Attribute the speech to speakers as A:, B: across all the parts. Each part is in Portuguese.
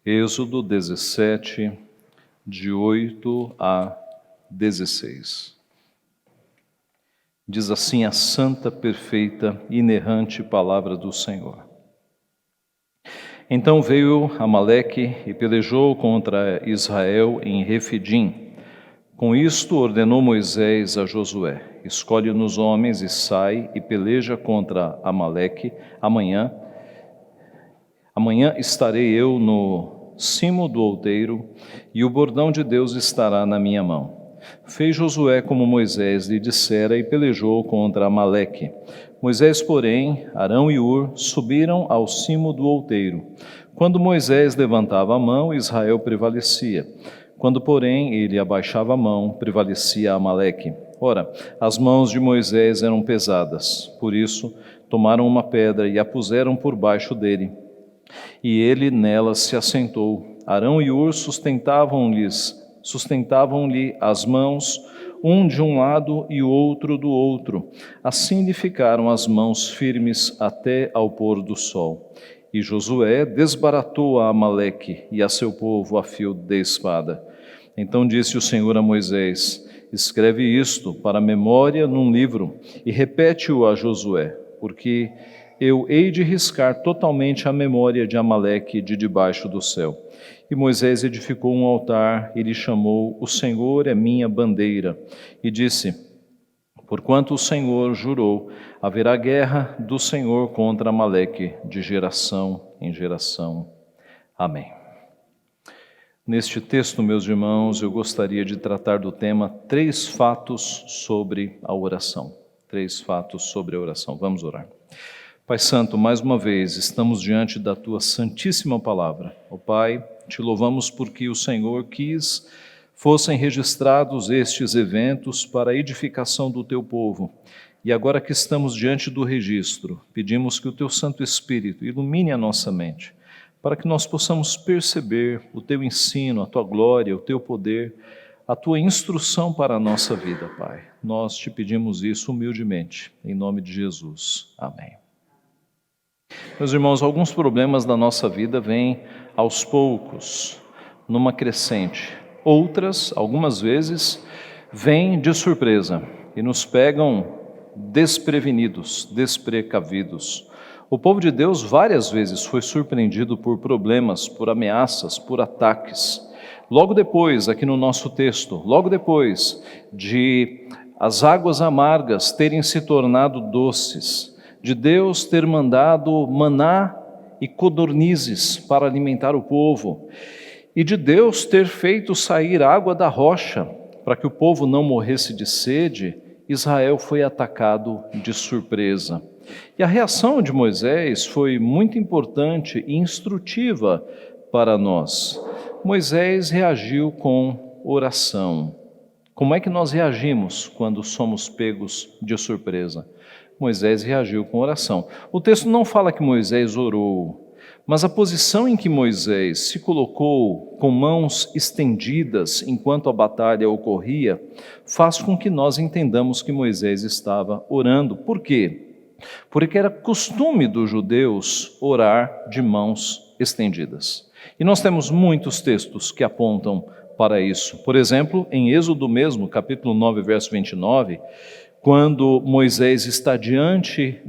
A: Êxodo 17, de 8 a 16. Diz assim a santa, perfeita, inerrante palavra do Senhor. Então veio Amaleque e pelejou contra Israel em Refidim. Com isto ordenou Moisés a Josué: escolhe-nos homens e sai e peleja contra Amaleque. Amanhã estarei eu no cimo do outeiro, e o bordão de Deus estará na minha mão. Fez Josué como Moisés lhe dissera e pelejou contra Amaleque. Moisés, porém, Arão e Hur subiram ao cimo do outeiro. Quando Moisés levantava a mão, Israel prevalecia. Quando, porém, ele abaixava a mão, prevalecia Amaleque. Ora, as mãos de Moisés eram pesadas, por isso tomaram uma pedra e a puseram por baixo dele. E ele nelas se assentou. Arão e Hur sustentavam-lhe as mãos, um de um lado e o outro do outro. Assim lhe ficaram as mãos firmes até ao pôr do sol. E Josué desbaratou a Amaleque e a seu povo a fio de espada. Então disse o Senhor a Moisés: escreve isto para memória num livro e repete-o a Josué, porque eu hei de riscar totalmente a memória de Amaleque de debaixo do céu. E Moisés edificou um altar e lhe chamou: o Senhor é minha bandeira. E disse: porquanto o Senhor jurou, haverá guerra do Senhor contra Amaleque de geração em geração. Amém. Neste texto, meus irmãos, eu gostaria de tratar do tema 3 fatos sobre a oração. 3 fatos sobre a oração. Vamos orar. Pai Santo, mais uma vez estamos diante da Tua santíssima palavra. Ó Pai, te louvamos porque o Senhor quis fossem registrados estes eventos para a edificação do Teu povo. E agora que estamos diante do registro, pedimos que o Teu Santo Espírito ilumine a nossa mente, para que nós possamos perceber o Teu ensino, a Tua glória, o Teu poder, a Tua instrução para a nossa vida, Pai. Nós te pedimos isso humildemente, em nome de Jesus. Amém. Meus irmãos, alguns problemas da nossa vida vêm aos poucos, numa crescente. Outras, algumas vezes, vêm de surpresa e nos pegam desprevenidos, desprecavidos. O povo de Deus várias vezes foi surpreendido por problemas, por ameaças, por ataques. Logo depois, aqui no nosso texto, logo depois de as águas amargas terem se tornado doces, de Deus ter mandado maná e codornizes para alimentar o povo, e de Deus ter feito sair água da rocha para que o povo não morresse de sede, Israel foi atacado de surpresa. E a reação de Moisés foi muito importante e instrutiva para nós. Moisés reagiu com oração. Como é que nós reagimos quando somos pegos de surpresa? Moisés reagiu com oração. O texto não fala que Moisés orou, mas a posição em que Moisés se colocou com mãos estendidas enquanto a batalha ocorria, faz com que nós entendamos que Moisés estava orando. Por quê? Porque era costume dos judeus orar de mãos estendidas. E nós temos muitos textos que apontam para isso. Por exemplo, em Êxodo mesmo, capítulo 9, verso 29, quando Moisés está diante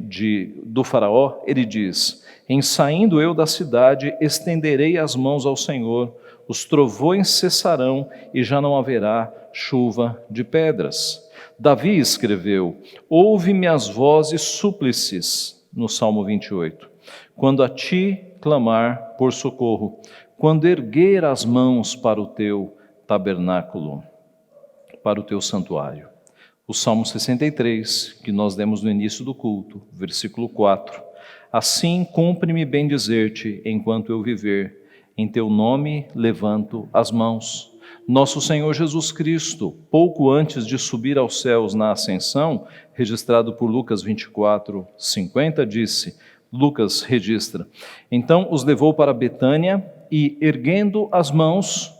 A: do faraó, ele diz: em saindo eu da cidade, estenderei as mãos ao Senhor, os trovões cessarão e já não haverá chuva de pedras. Davi escreveu: ouve-me as vozes súplices, no Salmo 28, quando a ti clamar por socorro, quando erguer as mãos para o teu tabernáculo, para o teu santuário. O Salmo 63, que nós demos no início do culto, versículo 4. Assim cumpre-me bem dizer-te, enquanto eu viver, em teu nome levanto as mãos. Nosso Senhor Jesus Cristo, pouco antes de subir aos céus na ascensão, registrado por Lucas 24, 50, disse, Lucas registra: então os levou para Betânia e, erguendo as mãos,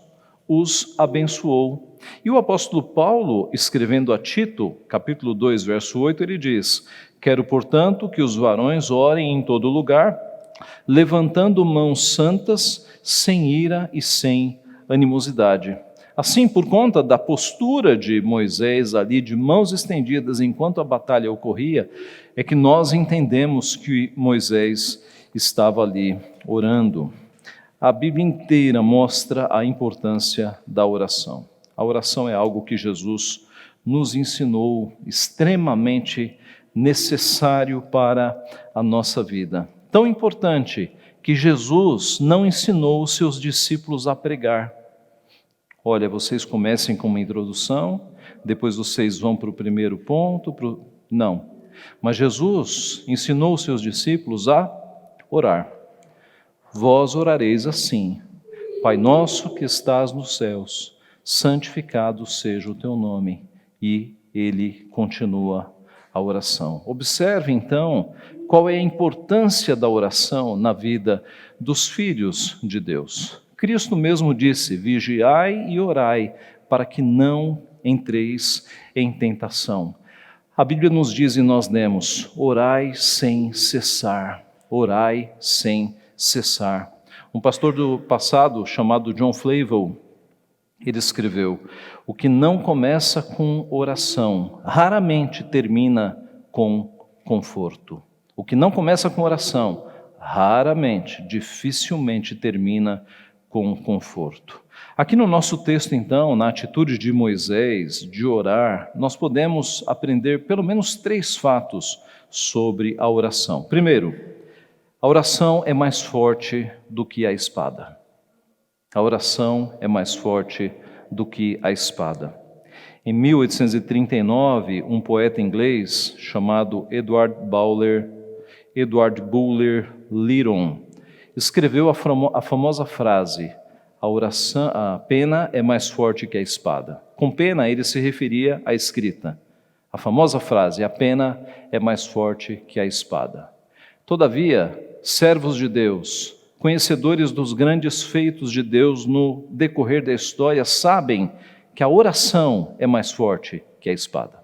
A: os abençoou. E o apóstolo Paulo, escrevendo a Tito, capítulo 2, verso 8, ele diz: quero, portanto, que os varões orem em todo lugar, levantando mãos santas, sem ira e sem animosidade. Assim, por conta da postura de Moisés ali, de mãos estendidas enquanto a batalha ocorria, é que nós entendemos que Moisés estava ali orando. A Bíblia inteira mostra a importância da oração. A oração é algo que Jesus nos ensinou, extremamente necessário para a nossa vida. Tão importante que Jesus não ensinou os seus discípulos a pregar. Olha, vocês comecem com uma introdução, depois vocês vão para o primeiro ponto. Não. Mas Jesus ensinou os seus discípulos a orar. Vós orareis assim: Pai nosso que estás nos céus, santificado seja o teu nome. E ele continua a oração. Observe então qual é a importância da oração na vida dos filhos de Deus. Cristo mesmo disse: vigiai e orai, para que não entreis em tentação. A Bíblia nos diz e nós lemos: orai sem cessar, orai sem cessar. Um pastor do passado chamado John Flavel, ele escreveu: o que não começa com oração, raramente termina com conforto. O que não começa com oração, raramente, dificilmente termina com conforto. Aqui no nosso texto, então, na atitude de Moisés de orar, nós podemos aprender pelo menos 3 fatos sobre a oração. Primeiro, a oração é mais forte do que a espada. A oração é mais forte do que a espada. Em 1839, um poeta inglês chamado Edward Bulwer Lytton escreveu a famosa frase: a pena é mais forte que a espada. Com pena, ele se referia à escrita. A famosa frase: a pena é mais forte que a espada. Todavia, servos de Deus, conhecedores dos grandes feitos de Deus no decorrer da história, sabem que a oração é mais forte que a espada.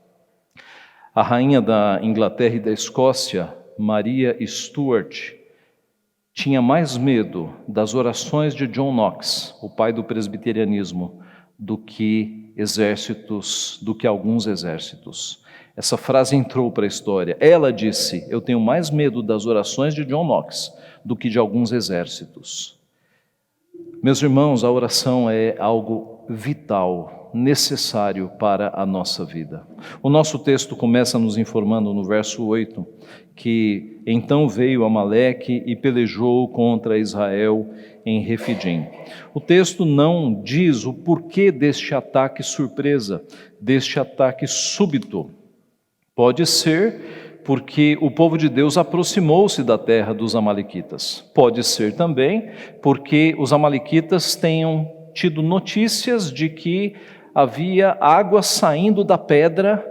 A: A rainha da Inglaterra e da Escócia, Maria Stuart, tinha mais medo das orações de John Knox, o pai do presbiterianismo, do que alguns exércitos. Essa frase entrou para a história. Ela disse: eu tenho mais medo das orações de John Knox do que de alguns exércitos. Meus irmãos, a oração é algo vital, necessário para a nossa vida. O nosso texto começa nos informando no verso 8, que então veio Amaleque e pelejou contra Israel em Refidim. O texto não diz o porquê deste ataque surpresa, deste ataque súbito. Pode ser porque o povo de Deus aproximou-se da terra dos amalequitas. Pode ser também porque os amalequitas tenham tido notícias de que havia água saindo da pedra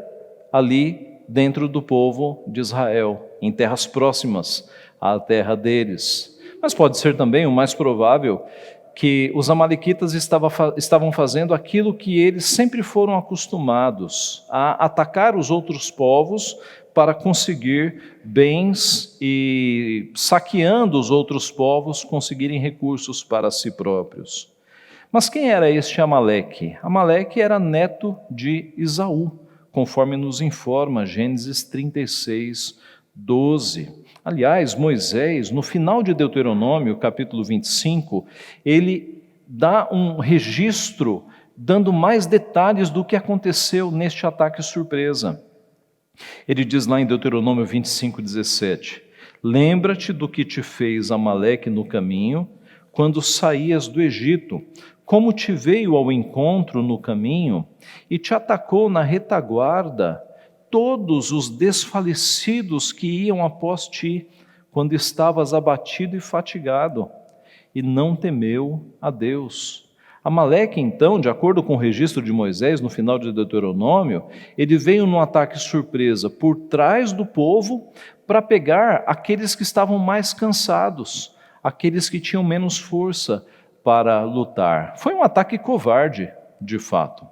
A: ali dentro do povo de Israel, em terras próximas à terra deles. Mas pode ser também, o mais provável, que os amalequitas estavam fazendo aquilo que eles sempre foram acostumados, a atacar os outros povos para conseguir bens e, saqueando os outros povos, conseguirem recursos para si próprios. Mas quem era este Amaleque? Amaleque era neto de Esaú, conforme nos informa Gênesis 36, 12. Aliás, Moisés, no final de Deuteronômio, capítulo 25, ele dá um registro, dando mais detalhes do que aconteceu neste ataque surpresa. Ele diz lá em Deuteronômio 25, 17: lembra-te do que te fez Amaleque no caminho, quando saías do Egito, como te veio ao encontro no caminho e te atacou na retaguarda, todos os desfalecidos que iam após ti, quando estavas abatido e fatigado, e não temeu a Deus. Amaleque, então, de acordo com o registro de Moisés, no final de Deuteronômio, ele veio num ataque surpresa por trás do povo para pegar aqueles que estavam mais cansados, aqueles que tinham menos força para lutar. Foi um ataque covarde, de fato.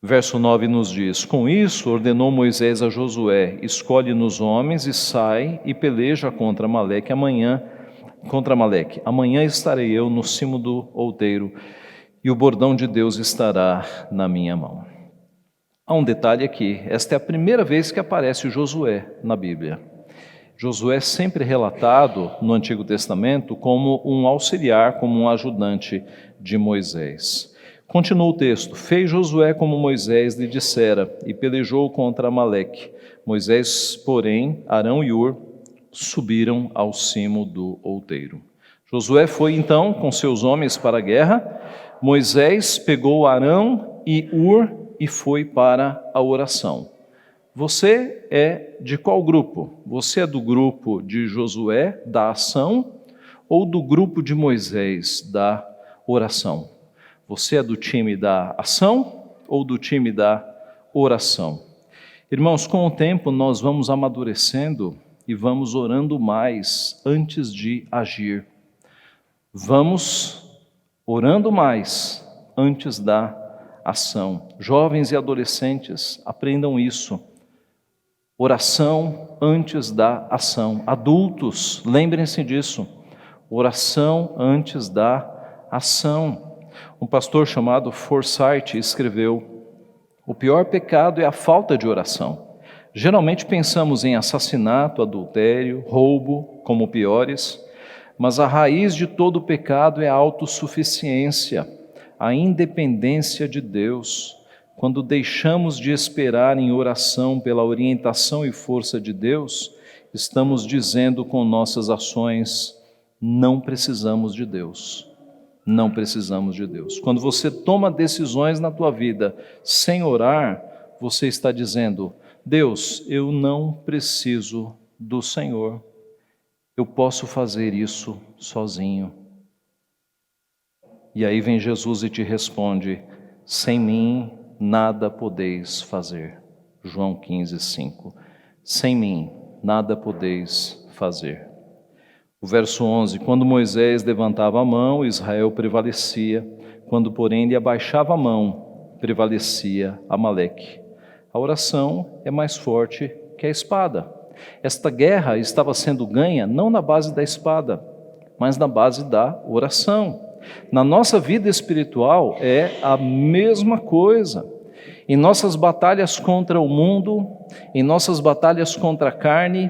A: Verso 9 nos diz: com isso ordenou Moisés a Josué: escolhe-nos homens e sai e peleja contra Amaleque amanhã, contra Amaleque. Amanhã estarei eu no cimo do outeiro, e o bordão de Deus estará na minha mão. Há um detalhe aqui, esta é a primeira vez que aparece Josué na Bíblia. Josué é sempre relatado no Antigo Testamento como um auxiliar, como um ajudante de Moisés. Continua o texto: fez Josué como Moisés lhe dissera, e pelejou contra Amaleque. Moisés, porém, Arão e Ur subiram ao cimo do outeiro. Josué foi então com seus homens para a guerra. Moisés pegou Arão e Ur e foi para a oração. Você é de qual grupo? Você é do grupo de Josué, da ação, ou do grupo de Moisés, da oração? Você é do time da ação ou do time da oração? Irmãos, com o tempo nós vamos amadurecendo e vamos orando mais antes de agir. Vamos orando mais antes da ação. Jovens e adolescentes, aprendam isso. Oração antes da ação. Adultos, lembrem-se disso. Oração antes da ação. Um pastor chamado Forsyth escreveu: o pior pecado é a falta de oração. Geralmente pensamos em assassinato, adultério, roubo como piores, mas a raiz de todo pecado é a autossuficiência, a independência de Deus. Quando deixamos de esperar em oração pela orientação e força de Deus, estamos dizendo com nossas ações: não precisamos de Deus. Não precisamos de Deus. Quando você toma decisões na tua vida sem orar, você está dizendo: Deus, eu não preciso do Senhor. Eu posso fazer isso sozinho. E aí vem Jesus e te responde: sem mim nada podeis fazer. João 15:5. Sem mim nada podeis fazer. O verso 11: quando Moisés levantava a mão, Israel prevalecia. Quando, porém, ele abaixava a mão, prevalecia Amaleque. A oração é mais forte que a espada. Esta guerra estava sendo ganha não na base da espada, mas na base da oração. Na nossa vida espiritual é a mesma coisa. Em nossas batalhas contra o mundo, em nossas batalhas contra a carne,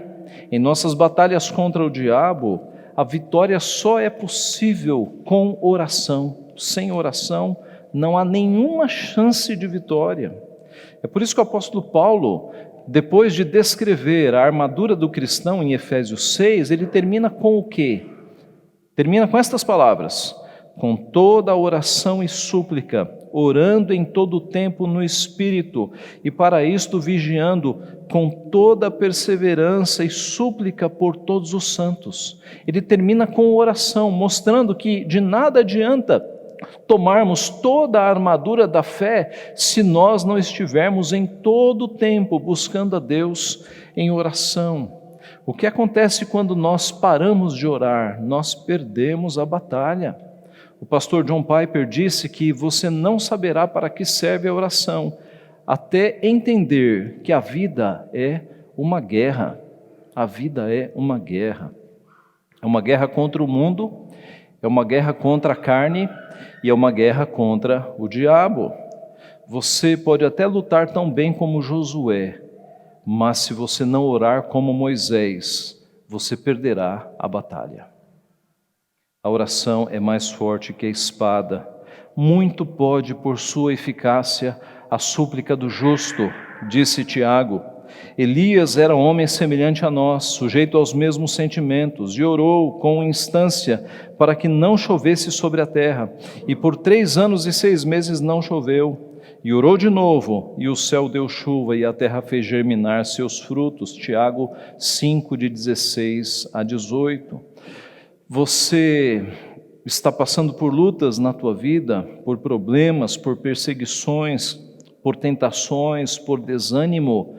A: em nossas batalhas contra o diabo, a vitória só é possível com oração. Sem oração não há nenhuma chance de vitória. É por isso que o apóstolo Paulo, depois de descrever a armadura do cristão em Efésios 6, ele termina com o quê? Termina com estas palavras: com toda a oração e súplica, orando em todo o tempo no Espírito, e para isto vigiando com toda perseverança e súplica por todos os santos. Ele termina com oração, mostrando que de nada adianta tomarmos toda a armadura da fé se nós não estivermos em todo o tempo buscando a Deus em oração. O que acontece quando nós paramos de orar? Nós perdemos a batalha. O pastor John Piper disse que você não saberá para que serve a oração até entender que a vida é uma guerra. A vida é uma guerra. É uma guerra contra o mundo, é uma guerra contra a carne e é uma guerra contra o diabo. Você pode até lutar tão bem como Josué, mas se você não orar como Moisés, você perderá a batalha. A oração é mais forte que a espada. Muito pode, por sua eficácia, a súplica do justo, disse Tiago. Elias era um homem semelhante a nós, sujeito aos mesmos sentimentos, e orou com instância para que não chovesse sobre a terra. E por 3 anos e 6 meses não choveu. E orou de novo, e o céu deu chuva, e a terra fez germinar seus frutos. Tiago 5, de 16 a 18. Você está passando por lutas na tua vida, por problemas, por perseguições, por tentações, por desânimo.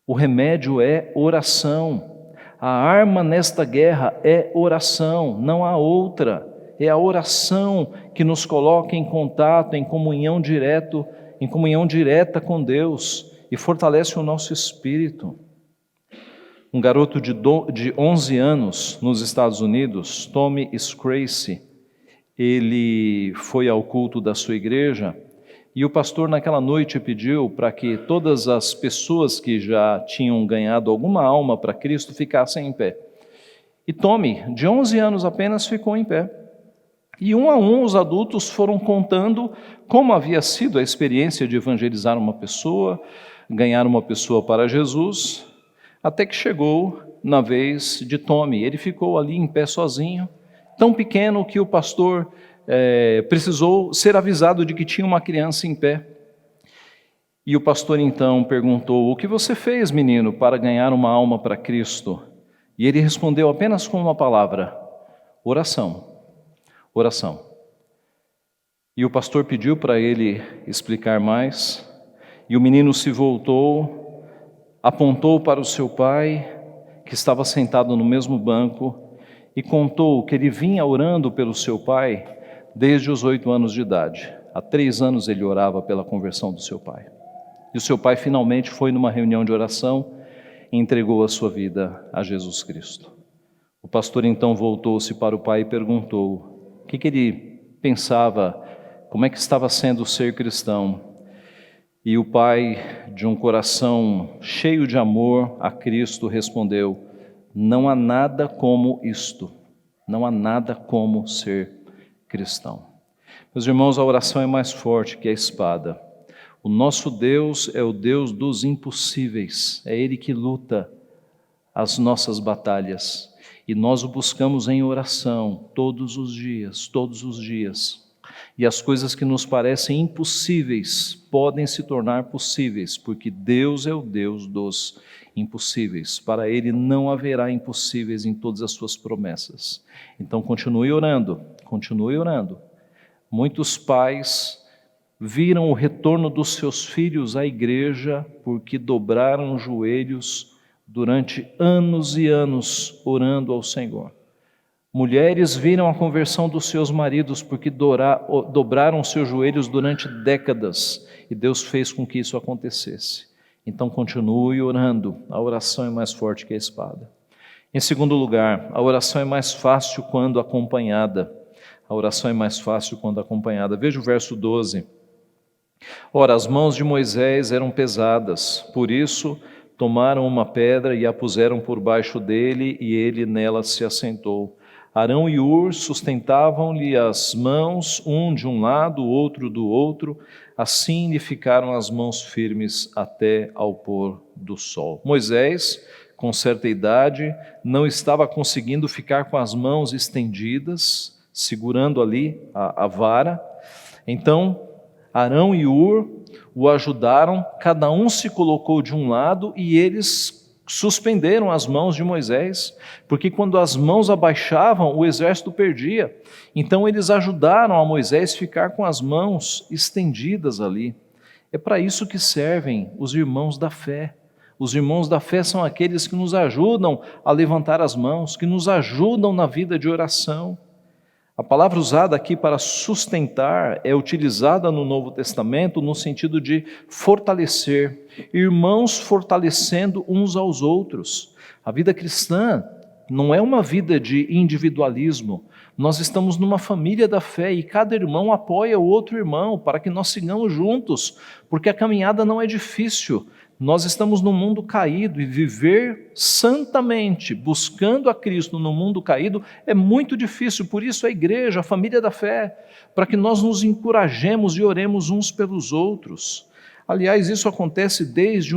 A: O remédio é oração. A arma nesta guerra é oração, não há outra. É a oração que nos coloca em contato, em comunhão direta com Deus e fortalece o nosso espírito. Um garoto de 11 anos nos Estados Unidos, Tommy Scrace, ele foi ao culto da sua igreja e o pastor naquela noite pediu para que todas as pessoas que já tinham ganhado alguma alma para Cristo ficassem em pé. E Tommy, de 11 anos apenas, ficou em pé. E um a um os adultos foram contando como havia sido a experiência de evangelizar uma pessoa, ganhar uma pessoa para Jesus, até que chegou na vez de Tommy. Ele ficou ali em pé sozinho, tão pequeno que o pastor precisou ser avisado de que tinha uma criança em pé. E o pastor então perguntou: o que você fez, menino, para ganhar uma alma para Cristo? E ele respondeu apenas com uma palavra: oração. Oração. E o pastor pediu para ele explicar mais, e o menino se voltou, apontou para o seu pai, que estava sentado no mesmo banco, e contou que ele vinha orando pelo seu pai desde os 8 anos de idade. Há 3 anos ele orava pela conversão do seu pai. E o seu pai finalmente foi numa reunião de oração e entregou a sua vida a Jesus Cristo. O pastor então voltou-se para o pai e perguntou o que ele pensava, como é que estava sendo ser cristão. E o pai, de um coração cheio de amor a Cristo, respondeu: não há nada como isto, não há nada como ser cristão. Meus irmãos, a oração é mais forte que a espada. O nosso Deus é o Deus dos impossíveis, é Ele que luta as nossas batalhas. E nós o buscamos em oração todos os dias, todos os dias. E as coisas que nos parecem impossíveis podem se tornar possíveis, porque Deus é o Deus dos impossíveis. Para Ele não haverá impossíveis em todas as suas promessas. Então continue orando, continue orando. Muitos pais viram o retorno dos seus filhos à igreja porque dobraram os joelhos durante anos e anos orando ao Senhor. Mulheres viram a conversão dos seus maridos porque dobraram seus joelhos durante décadas e Deus fez com que isso acontecesse. Então continue orando, a oração é mais forte que a espada. Em segundo lugar, a oração é mais fácil quando acompanhada. A oração é mais fácil quando acompanhada. Veja o verso 12. Ora, as mãos de Moisés eram pesadas, por isso tomaram uma pedra e a puseram por baixo dele, e ele nela se assentou. Arão e Hur sustentavam-lhe as mãos, um de um lado, o outro do outro, assim lhe ficaram as mãos firmes até ao pôr do sol. Moisés, com certa idade, não estava conseguindo ficar com as mãos estendidas, segurando ali a vara. Então, Arão e Hur o ajudaram, cada um se colocou de um lado e eles suspenderam as mãos de Moisés, porque quando as mãos abaixavam, o exército perdia. Então eles ajudaram a Moisés a ficar com as mãos estendidas ali. É para isso que servem os irmãos da fé. Os irmãos da fé são aqueles que nos ajudam a levantar as mãos, que nos ajudam na vida de oração. A palavra usada aqui para sustentar é utilizada no Novo Testamento no sentido de fortalecer, irmãos fortalecendo uns aos outros. A vida cristã não é uma vida de individualismo. Nós estamos numa família da fé e cada irmão apoia o outro irmão para que nós sigamos juntos, porque a caminhada não é difícil. Nós estamos num mundo caído e viver santamente, buscando a Cristo no mundo caído, é muito difícil. Por isso a igreja, a família da fé, para que nós nos encorajemos e oremos uns pelos outros. Aliás, isso acontece desde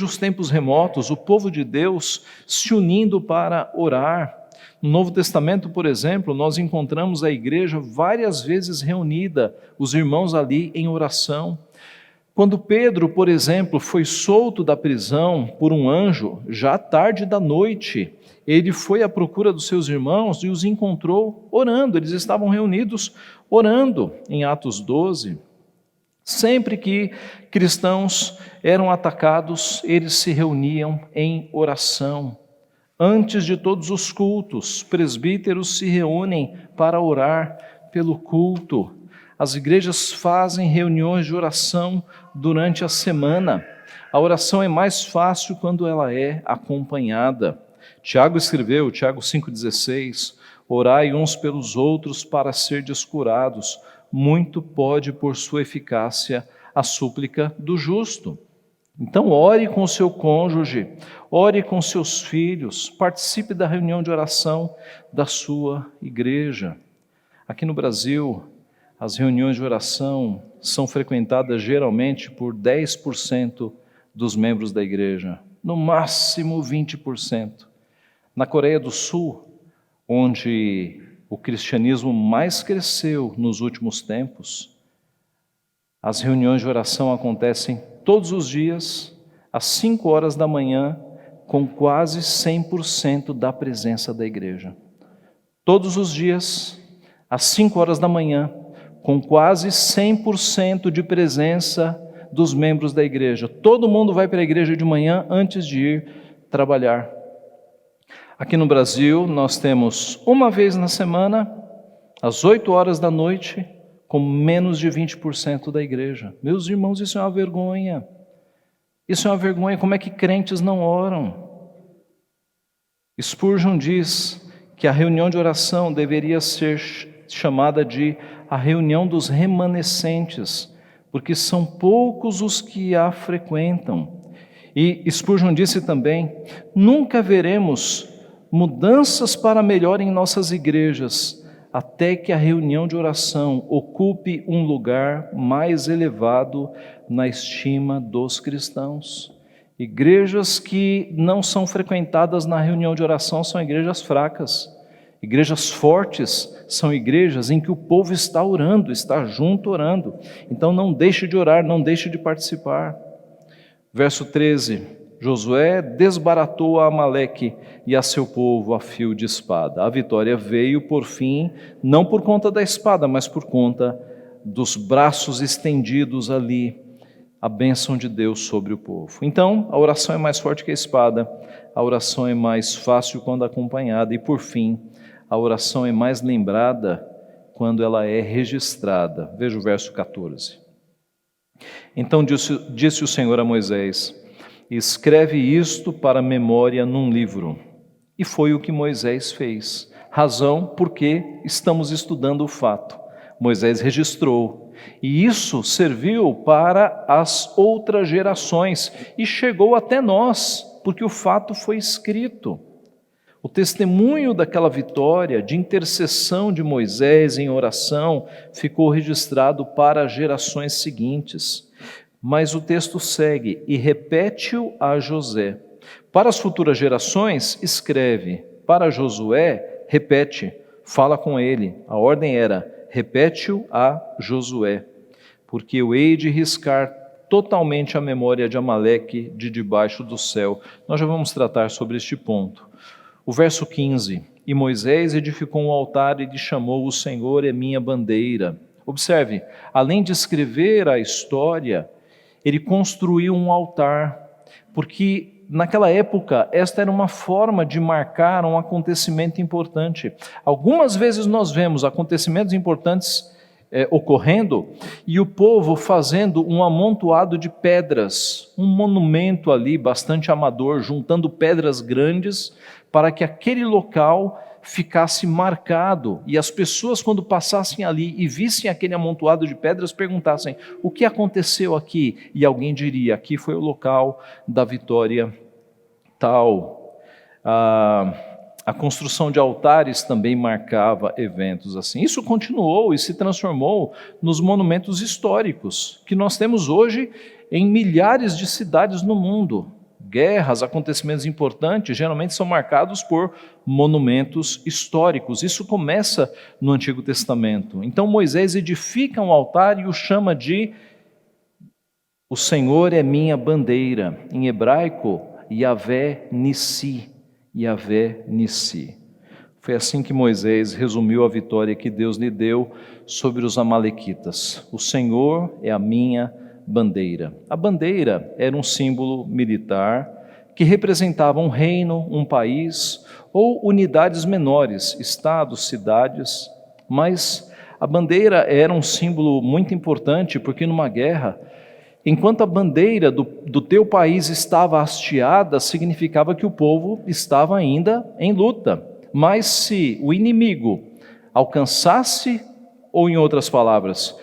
A: os tempos remotos, o povo de Deus se unindo para orar. No Novo Testamento, por exemplo, nós encontramos a igreja várias vezes reunida, os irmãos ali em oração. Quando Pedro, por exemplo, foi solto da prisão por um anjo, já tarde da noite, ele foi à procura dos seus irmãos e os encontrou orando. Eles estavam reunidos orando em Atos 12. Sempre que cristãos eram atacados, eles se reuniam em oração. Antes de todos os cultos, presbíteros se reúnem para orar pelo culto. As igrejas fazem reuniões de oração durante a semana. A oração é mais fácil quando ela é acompanhada. Tiago escreveu, Tiago 5,16, orai uns pelos outros para serdes curados. Muito pode, por sua eficácia, a súplica do justo. Então, ore com o seu cônjuge, ore com seus filhos, participe da reunião de oração da sua igreja. Aqui no Brasil, as reuniões de oração são frequentadas geralmente por 10% dos membros da igreja, no máximo 20%. Na Coreia do Sul, onde o cristianismo mais cresceu nos últimos tempos, as reuniões de oração acontecem todos os dias, às 5 horas da manhã, com quase 100% da presença da igreja. Todos os dias, às 5 horas da manhã, com quase 100% de presença dos membros da igreja. Todo mundo vai para a igreja de manhã antes de ir trabalhar. Aqui no Brasil, nós temos uma vez na semana, às 8 horas da noite, com menos de 20% da igreja. Meus irmãos, isso é uma vergonha. Isso é uma vergonha. Como é que crentes não oram? Spurgeon diz que a reunião de oração deveria ser chamada de a reunião dos remanescentes, porque são poucos os que a frequentam. E Spurgeon disse também, nunca veremos mudanças para melhor em nossas igrejas, até que a reunião de oração ocupe um lugar mais elevado na estima dos cristãos. Igrejas que não são frequentadas na reunião de oração são igrejas fracas. Igrejas fortes são igrejas em que o povo está orando, está junto orando. Então não deixe de orar, não deixe de participar. Verso 13, Josué desbaratou a Amaleque e a seu povo a fio de espada. A vitória veio, por fim, não por conta da espada, mas por conta dos braços estendidos ali, a bênção de Deus sobre o povo. Então, a oração é mais forte que a espada, a oração é mais fácil quando acompanhada e, por fim, a oração é mais lembrada quando ela é registrada. Veja o verso 14. Então disse o Senhor a Moisés, escreve isto para memória num livro. E foi o que Moisés fez. Razão porque estamos estudando o fato. Moisés registrou. E isso serviu para as outras gerações. E chegou até nós, porque o fato foi escrito. O testemunho daquela vitória, de intercessão de Moisés em oração, ficou registrado para as gerações seguintes. Mas o texto segue, e repete-o a José. Para as futuras gerações, escreve. Para Josué, repete, fala com ele. A ordem era, repete-o a Josué. Porque eu hei de riscar totalmente a memória de Amaleque de debaixo do céu. Nós já vamos tratar sobre este ponto. O verso 15, e Moisés edificou um altar e lhe chamou, o Senhor é minha bandeira. Observe, além de escrever a história, ele construiu um altar, porque naquela época esta era uma forma de marcar um acontecimento importante. Algumas vezes nós vemos acontecimentos importantes ocorrendo e o povo fazendo um amontoado de pedras, um monumento ali bastante amador, juntando pedras grandes para que aquele local ficasse marcado e as pessoas quando passassem ali e vissem aquele amontoado de pedras perguntassem, o que aconteceu aqui? E alguém diria, aqui foi o local da vitória tal. A construção de altares também marcava eventos assim. Isso continuou e se transformou nos monumentos históricos que nós temos hoje em milhares de cidades no mundo. Guerras, acontecimentos importantes, geralmente são marcados por monumentos históricos. Isso começa no Antigo Testamento. Então Moisés edifica um altar e o chama de o Senhor é minha bandeira. Em hebraico, Yahvé Nissi. Yahvé Nissi. Foi assim que Moisés resumiu a vitória que Deus lhe deu sobre os amalequitas. O Senhor é a minha bandeira. A bandeira era um símbolo militar que representava um reino, um país ou unidades menores, estados, cidades, mas a bandeira era um símbolo muito importante porque numa guerra Enquanto a bandeira do teu país estava hasteada, significava que o povo estava ainda em luta. Mas se o inimigo alcançasse, ou em outras palavras,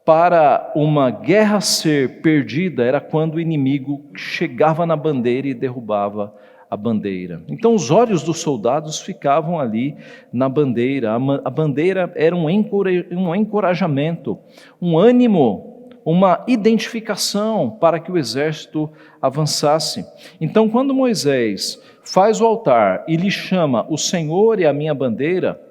A: para uma guerra ser perdida, era quando o inimigo chegava na bandeira e derrubava a bandeira. Então os olhos dos soldados ficavam ali na bandeira. A bandeira era um encorajamento, um ânimo, uma identificação para que o exército avançasse. Então, quando Moisés faz o altar e lhe chama o Senhor e a minha bandeira,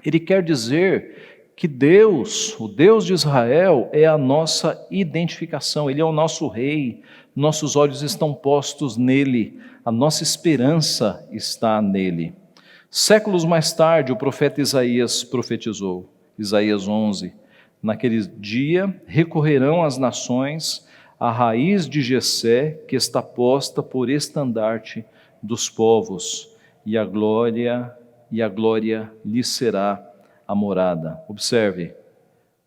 A: ele quer dizer que Deus, o Deus de Israel, é a nossa identificação, Ele é o nosso rei, nossos olhos estão postos nele, a nossa esperança está nele. Séculos mais tarde, o profeta Isaías profetizou, Isaías 11, naquele dia recorrerão as nações à raiz de Jessé, que está posta por estandarte dos povos, e a glória lhe será a morada. Observe,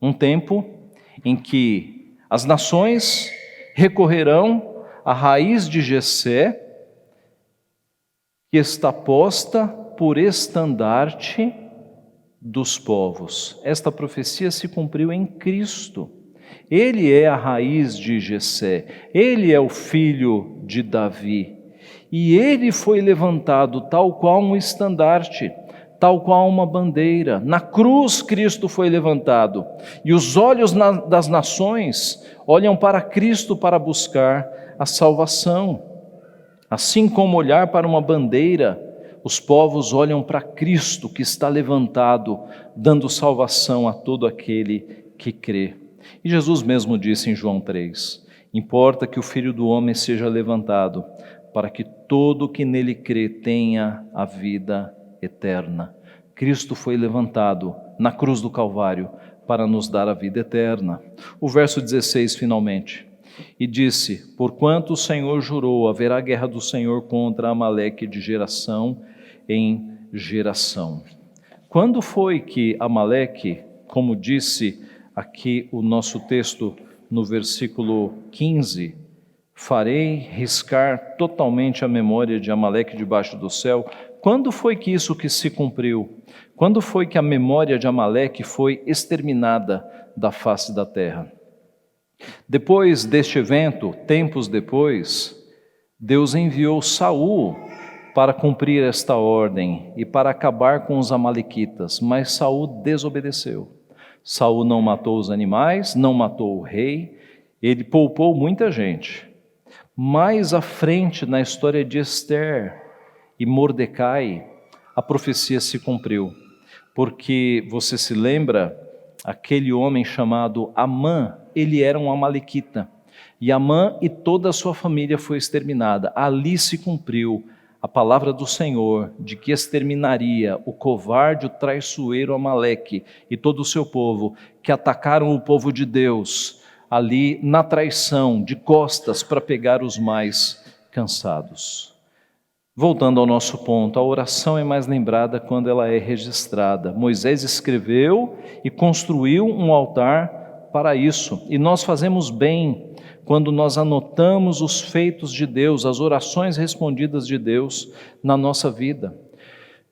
A: um tempo em que as nações recorrerão à raiz de Jessé, que está posta por estandarte dos povos. Esta profecia se cumpriu em Cristo. Ele é a raiz de Jessé, ele é o filho de Davi, e ele foi levantado tal qual um estandarte, tal qual uma bandeira. Na cruz Cristo foi levantado, e os olhos das nações olham para Cristo para buscar a salvação. Assim como olhar para uma bandeira, os povos olham para Cristo que está levantado, dando salvação a todo aquele que crê. E Jesus mesmo disse em João 3, importa que o Filho do Homem seja levantado, para que todo que nele crê tenha a vida eterna. Cristo foi levantado na cruz do Calvário para nos dar a vida eterna. O verso 16 finalmente, e disse, porquanto o Senhor jurou, haverá guerra do Senhor contra Amaleque de geração em geração. Quando foi que Amaleque, como disse aqui o nosso texto no versículo 15, farei riscar totalmente a memória de Amaleque debaixo do céu, quando foi que isso que se cumpriu? Quando foi que a memória de Amaleque foi exterminada da face da terra? Depois deste evento, tempos depois, Deus enviou Saul para cumprir esta ordem e para acabar com os amalequitas, mas Saul desobedeceu. Saul não matou os animais, não matou o rei, ele poupou muita gente. Mais à frente, na história de Esther e Mordecai, a profecia se cumpriu, porque você se lembra, aquele homem chamado Amã, ele era um amalequita, e Amã e toda a sua família foi exterminada. Ali se cumpriu a palavra do Senhor, de que exterminaria o covarde, o traiçoeiro Amaleque e todo o seu povo, que atacaram o povo de Deus, ali na traição, de costas, para pegar os mais cansados. Voltando ao nosso ponto, a oração é mais lembrada quando ela é registrada. Moisés escreveu e construiu um altar para isso, e nós fazemos bem quando nós anotamos os feitos de Deus, as orações respondidas de Deus na nossa vida.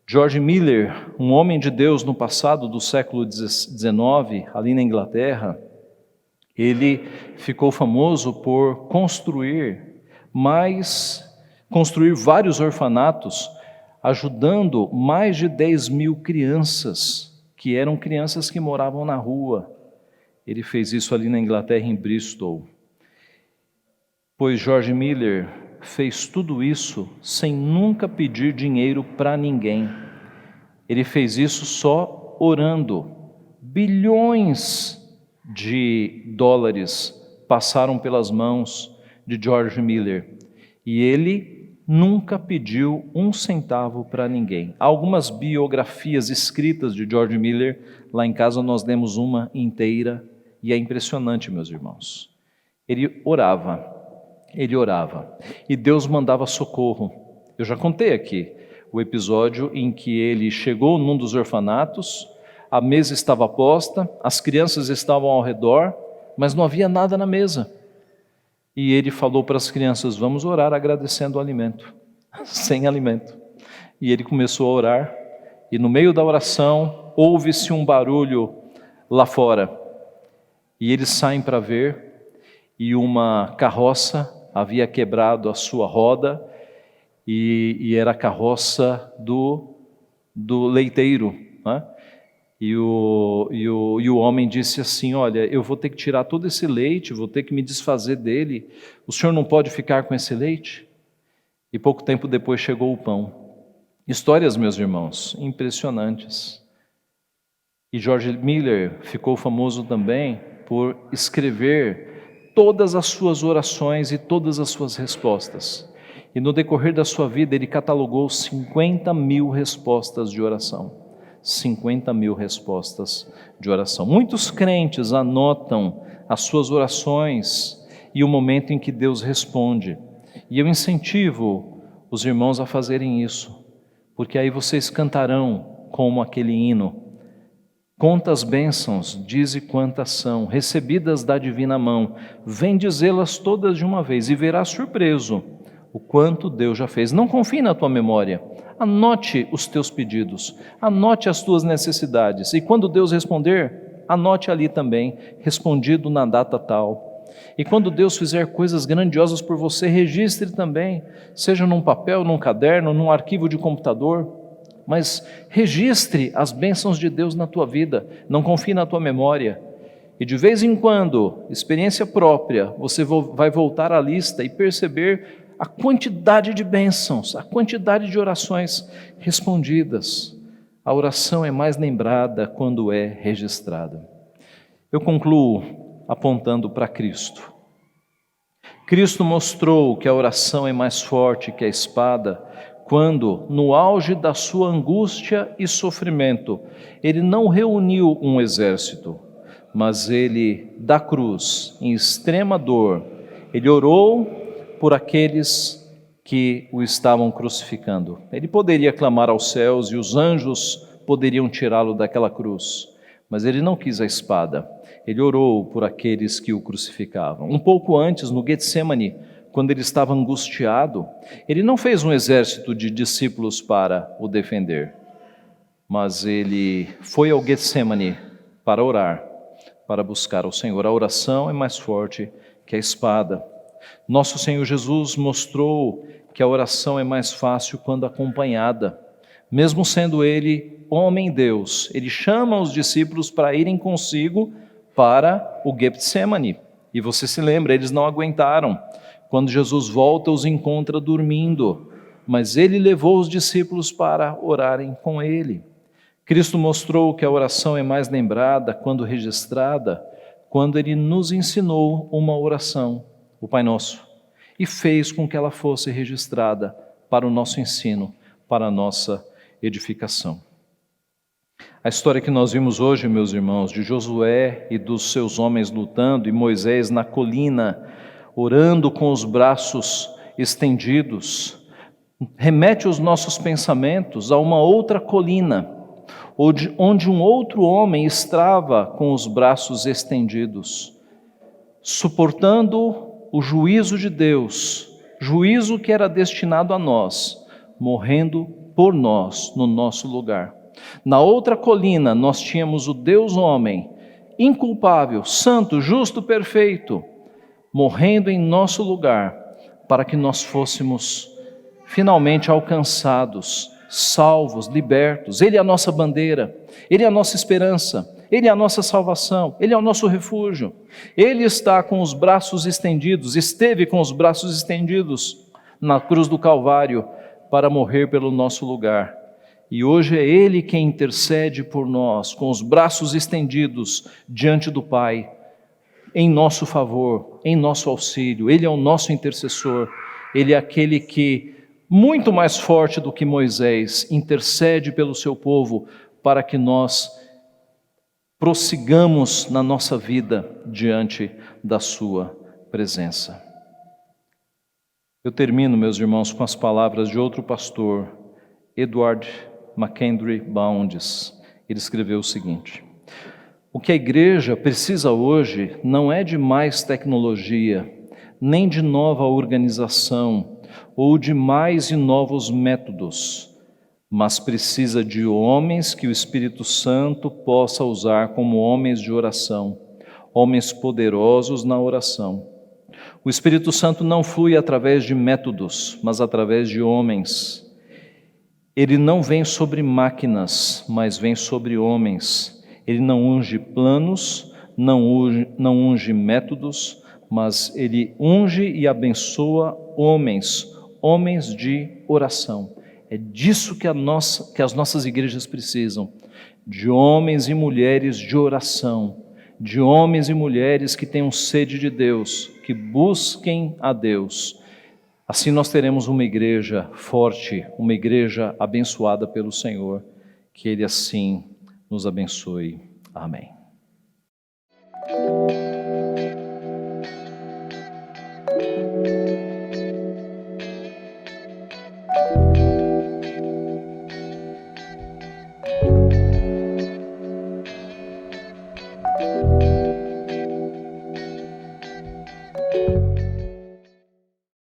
A: George Miller, um homem de Deus no passado do século XIX, ali na Inglaterra, ele ficou famoso por construir vários orfanatos, ajudando mais de 10.000 crianças, que eram crianças que moravam na rua. Ele fez isso ali na Inglaterra, em Bristol. Pois George Miller fez tudo isso sem nunca pedir dinheiro para ninguém. Ele fez isso só orando. Bilhões de dólares passaram pelas mãos de George Miller e ele nunca pediu um centavo para ninguém. Há algumas biografias escritas de George Miller, lá em casa nós lemos uma inteira e é impressionante, meus irmãos. Ele orava e Deus mandava socorro. Eu já contei aqui o episódio em que ele chegou num dos orfanatos, a mesa estava posta, as crianças estavam ao redor, mas não havia nada na mesa. e ele falou para as crianças: vamos orar agradecendo o alimento, sem alimento. E ele começou a orar, e no meio da oração ouve-se um barulho lá fora, e eles saem para ver, e uma carroça havia quebrado a sua roda, e era a carroça do leiteiro, né? E o homem disse assim: olha, eu vou ter que tirar todo esse leite, vou ter que me desfazer dele, o senhor não pode ficar com esse leite? E pouco tempo depois chegou o pão. Histórias, meus irmãos, impressionantes. E George Miller ficou famoso também por escrever todas as suas orações e todas as suas respostas. E no decorrer da sua vida ele catalogou 50.000 respostas de oração. 50.000 respostas de oração. Muitos crentes anotam as suas orações e o momento em que Deus responde. E eu incentivo os irmãos a fazerem isso, porque aí vocês cantarão como aquele hino: quantas bênçãos, dize quantas são, recebidas da divina mão, vem dizê-las todas de uma vez, e verás surpreso o quanto Deus já fez. Não confie na tua memória, anote os teus pedidos, anote as tuas necessidades, e quando Deus responder, anote ali também, respondido na data tal. E quando Deus fizer coisas grandiosas por você, registre também, seja num papel, num caderno, num arquivo de computador, mas registre as bênçãos de Deus na tua vida, não confie na tua memória. E de vez em quando, experiência própria, você vai voltar à lista e perceber a quantidade de bênçãos, a quantidade de orações respondidas. A oração é mais lembrada quando é registrada. Eu concluo apontando para Cristo. Cristo mostrou que a oração é mais forte que a espada quando, no auge da sua angústia e sofrimento, ele não reuniu um exército, mas ele, da cruz, em extrema dor, ele orou por aqueles que o estavam crucificando. Ele poderia clamar aos céus e os anjos poderiam tirá-lo daquela cruz, mas ele não quis a espada. Ele orou por aqueles que o crucificavam. Um pouco antes, no Getsemane, quando ele estava angustiado, ele não fez um exército de discípulos para o defender, mas ele foi ao Getsemane para orar, para buscar ao Senhor. A oração é mais forte que a espada. Nosso Senhor Jesus mostrou que a oração é mais fácil quando acompanhada. Mesmo sendo ele homem Deus, ele chama os discípulos para irem consigo para o Getsemane. E você se lembra, eles não aguentaram. Quando Jesus volta, os encontra dormindo, mas ele levou os discípulos para orarem com ele. Cristo mostrou que a oração é mais lembrada quando registrada, quando ele nos ensinou uma oração, o Pai Nosso, e fez com que ela fosse registrada para o nosso ensino, para a nossa edificação. A história que nós vimos hoje, meus irmãos, de Josué e dos seus homens lutando, e Moisés na colina, orando com os braços estendidos, remete os nossos pensamentos a uma outra colina, onde um outro homem estava com os braços estendidos, suportando o juízo de Deus, juízo que era destinado a nós, morrendo por nós no nosso lugar. Na outra colina nós tínhamos o Deus homem, inculpável, santo, justo, perfeito, morrendo em nosso lugar, para que nós fôssemos finalmente alcançados, salvos, libertos. Ele é a nossa bandeira, Ele é a nossa esperança, Ele é a nossa salvação, Ele é o nosso refúgio. Ele está com os braços estendidos, esteve com os braços estendidos na cruz do Calvário para morrer pelo nosso lugar. E hoje é Ele quem intercede por nós, com os braços estendidos diante do Pai, em nosso favor, em nosso auxílio. Ele é o nosso intercessor, Ele é aquele que, muito mais forte do que Moisés, intercede pelo seu povo para que nós prossigamos na nossa vida diante da sua presença. Eu termino, meus irmãos, com as palavras de outro pastor, Edward McKendry Bounds. Ele escreveu o seguinte: o que a igreja precisa hoje não é de mais tecnologia, nem de nova organização ou de mais e novos métodos, mas precisa de homens que o Espírito Santo possa usar como homens de oração, homens poderosos na oração. O Espírito Santo não flui através de métodos, mas através de homens. Ele não vem sobre máquinas, mas vem sobre homens. Ele não unge planos, não unge métodos, mas ele unge e abençoa homens, homens de oração. É disso que as nossas igrejas precisam, de homens e mulheres de oração, de homens e mulheres que tenham sede de Deus, que busquem a Deus. Assim nós teremos uma igreja forte, uma igreja abençoada pelo Senhor. Que Ele assim nos abençoe. Amém.